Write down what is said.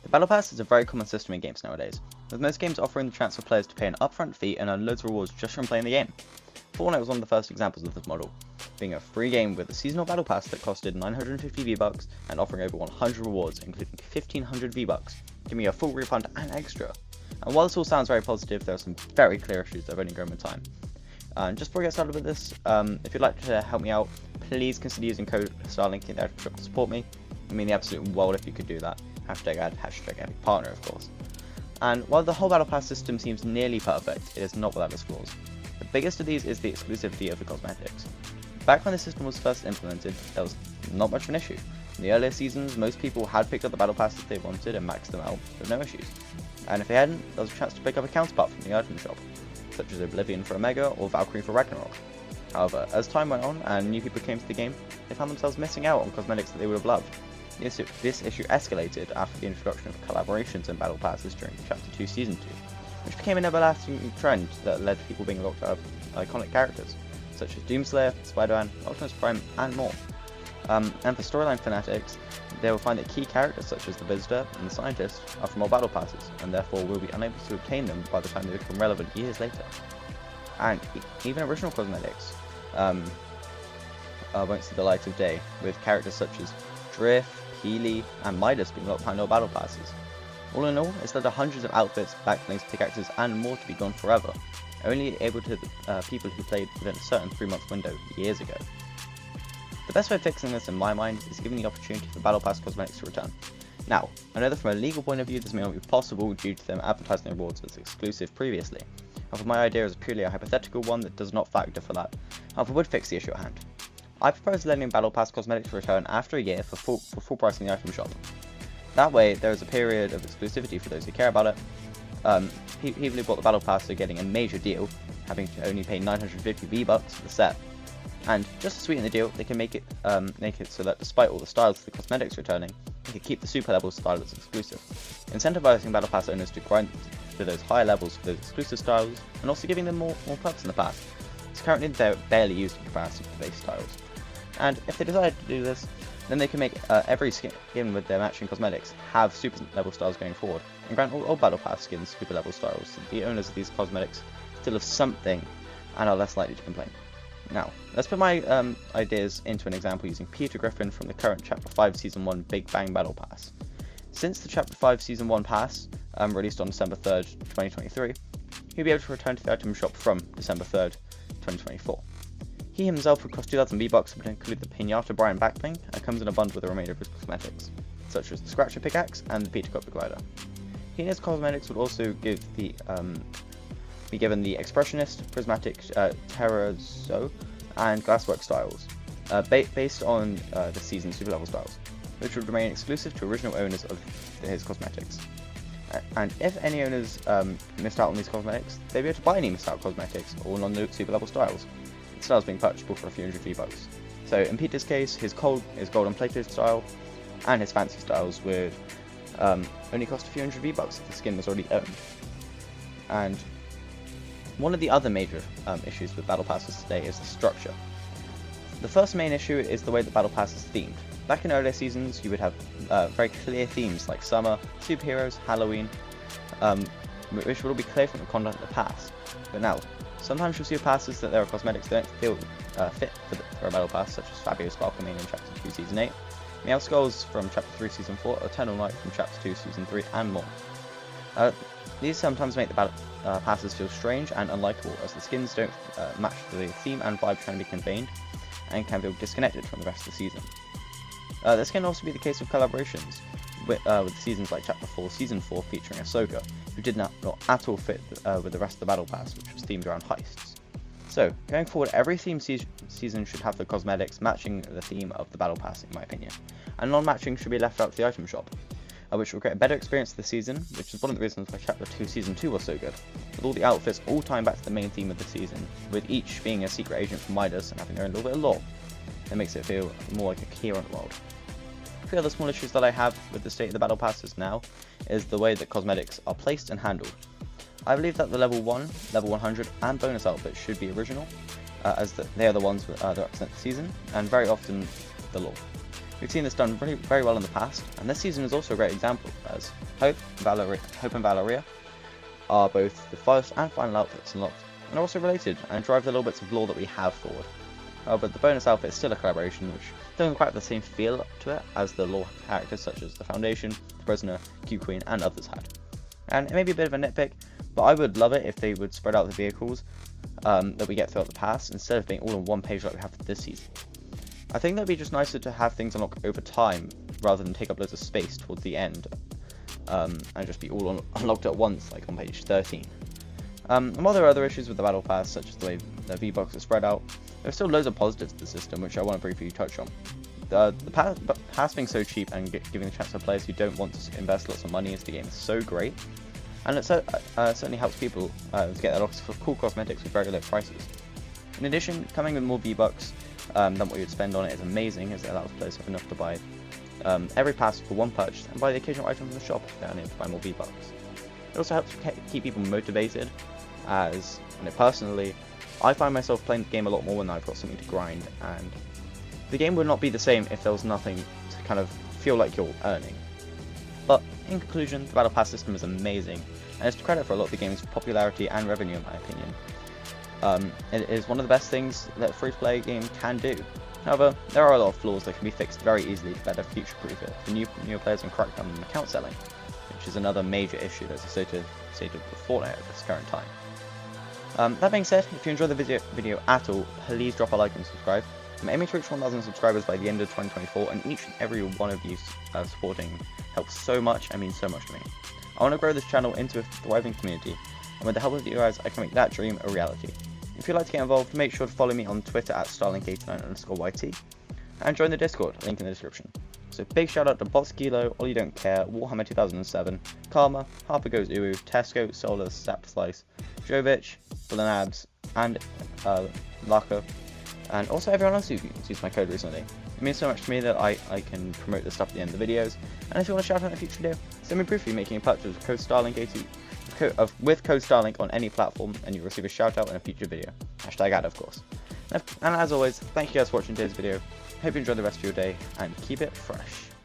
The Battle Pass is a very common system in games nowadays, with most games offering the chance for players to pay an upfront fee and earn loads of rewards just from playing the game. Fortnite was one of the first examples of this model, being a free game with a seasonal Battle Pass that costed 950 V-Bucks and offering over 100 rewards, including 1500 V-Bucks, giving you a full refund and extra. And while this all sounds very positive, there are some very clear issues that have only grown with time. Just before we get started with this, if you'd like to help me out, please consider using code Starlink89 to support me. I mean the absolute world if you could do that. #ad, #epic partner, of course. And while the whole Battle Pass system seems nearly perfect, it is not without its flaws. The biggest of these is the exclusivity of the cosmetics. Back when the system was first implemented, there was not much of an issue. In the earlier seasons, most people had picked up the Battle Pass that they wanted and maxed them out with no issues. And if they hadn't, there was a chance to pick up a counterpart from the item shop, such as Oblivion for Omega or Valkyrie for Ragnarok. However, as time went on and new people came to the game, they found themselves missing out on cosmetics that they would have loved. This issue escalated after the introduction of collaborations and Battle Passes during Chapter 2 Season 2, which became an everlasting trend that led to people being locked out of iconic characters, such as Doomslayer, Spider-Man, Optimus Prime, and more. And for storyline fanatics, they will find that key characters such as the Visitor and the Scientist are from all Battle Passes, and therefore will be unable to obtain them by the time they become relevant years later. And even original cosmetics won't see the light of day, with characters such as Drift, Healy, and Midas being locked behind all Battle Passes. All in all, it's led to hundreds of outfits, backblings, pickaxes, and more to be gone forever, only able to people who played within a certain 3-month window years ago. The best way of fixing this in my mind is giving the opportunity for Battle Pass cosmetics to return. Now, I know that from a legal point of view this may not be possible due to them advertising their rewards as exclusive previously. However, my idea is purely a hypothetical one that does not factor for that, however would fix the issue at hand. I propose letting Battle Pass cosmetics return after a year for full price in the item shop. That way, there is a period of exclusivity for those who care about it. People who bought the Battle Pass are getting a major deal, having to only pay 950 V-Bucks for the set. And just to sweeten the deal, they can make it so that despite all the styles of the cosmetics returning, they can keep the super level style that's exclusive, incentivizing Battle Pass owners to grind to those higher levels for those exclusive styles, and also giving them more perks in the past. It's currently they're barely used in comparison to the base styles. And if they decide to do this, then they can make every skin with their matching cosmetics have super level styles going forward, and grant all Battle Pass skins super level styles, so the owners of these cosmetics still have something and are less likely to complain. Now, let's put my ideas into an example using Peter Griffin from the current Chapter 5 Season 1 Big Bang Battle Pass. Since the Chapter 5 Season 1 pass, released on December 3rd, 2023, he'll be able to return to the item shop from December 3rd, 2024. He himself would cost 2000 V-Bucks and include the Pinata Brian backbling, and comes in a bundle with the remainder of his cosmetics, such as the Scratcher pickaxe and the Peter Copter glider. He and his cosmetics would also be given the Expressionist, Prismatic, Terrazzo, and Glasswork styles, based on the season's super level styles, which would remain exclusive to original owners of his cosmetics. And if any owners missed out on these cosmetics, they'd be able to buy any missed out cosmetics or non-super level styles. Styles being purchasable for a few hundred V-Bucks. So in Peter's case, his golden plated style and his fancy styles would only cost a few hundred V-Bucks if the skin was already owned. And one of the other major issues with Battle Passes today is the structure. The first main issue is the way the Battle Pass is themed. Back in earlier seasons, you would have very clear themes like summer, superheroes, Halloween, which would all be clear from the content of the pass. But now, sometimes you'll see passes that there are cosmetics that don't feel fit for a Battle Pass, such as Fabio Sparklemania in Chapter 2 Season 8, Meow Skulls from Chapter 3 Season 4, Eternal Night from Chapter 2 Season 3, and more. These sometimes make the Battle Passes feel strange and unlikable, as the skins don't match the theme and vibe trying to be conveyed, and can feel disconnected from the rest of the season. This can also be the case with collaborations, with seasons like Chapter 4 Season 4 featuring Ahsoka, who did not at all fit with the rest of the Battle Pass, which was themed around heists. So, going forward, every theme season should have the cosmetics matching the theme of the Battle Pass, in my opinion, and non-matching should be left out to the item shop, which will create a better experience this season, which is one of the reasons why Chapter 2 Season 2 was so good, with all the outfits all tying back to the main theme of the season, with each being a secret agent from Midas and having their own little bit of lore. It makes it feel more like a coherent world. A few other small issues that I have with the state of the Battle Passes now is the way that cosmetics are placed and handled. I believe that the level 1, level 100 and bonus outfits should be original, as they are the ones that represent the season, and very often the lore. We've seen this done very well in the past, and this season is also a great example, as Hope and Valeria are both the first and final outfits unlocked, and are also related and drive the little bits of lore that we have forward. But the bonus outfit is still a collaboration, which doesn't quite have the same feel to it as the lore characters such as the Foundation, the Prisoner, Q Queen, and others had. And it may be a bit of a nitpick, but I would love it if they would spread out the vehicles that we get throughout the past, instead of being all on one page like we have for this season. I think that would be just nicer to have things unlock over time, rather than take up loads of space towards the end, and just be all unlocked at once, like on page 13. And while there are other issues with the Battle Pass, such as the way the V-Bucks are spread out, there are still loads of positives to the system, which I want to briefly touch on. The pass being so cheap and giving the chance to players who don't want to invest lots of money into the game is so great, and it certainly helps people to get lots of cool cosmetics with very low prices. In addition, coming with more V-Bucks than what you'd spend on it is amazing, as it allows players to have enough to buy every pass for one purchase and buy the occasional item from the shop if they're unable to buy more V-Bucks. It also helps keep people motivated, as personally, I find myself playing the game a lot more when I've got something to grind, and the game would not be the same if there was nothing to kind of feel like you're earning. But in conclusion, the Battle Pass system is amazing, and it's to credit for a lot of the game's popularity and revenue in my opinion. It is one of the best things that a free-to-play game can do. However, there are a lot of flaws that can be fixed very easily to better future-proof it for newer players and crack down on account selling, which is another major issue that's associated with Fortnite at this current time. That being said, if you enjoyed the video at all, please drop a like and subscribe. I'm aiming to reach 1,000 subscribers by the end of 2024, and each and every one of you supporting helps so much and means so much to me. I want to grow this channel into a thriving community, and with the help of you guys, I can make that dream a reality. If you'd like to get involved, make sure to follow me on Twitter at Starlink89_YT, and join the Discord, link in the description. So big shout out to Bots Kilo, All You Don't Care, Warhammer 2007, Karma, Harper Goes Uwu, Tesco, Solar, Sap Slice, Jovic, Bullenabs, and Laka, and also everyone else who's used my code recently. It means so much to me that I can promote this stuff at the end of the videos, and if you want to shout out in a future video, send me briefly making a purchase with code Starlink80 with code Starlink on any platform, and you'll receive a shout out in a future video. #ad, of course. And as always, thank you guys for watching today's video. Hope you enjoy the rest of your day, and keep it fresh.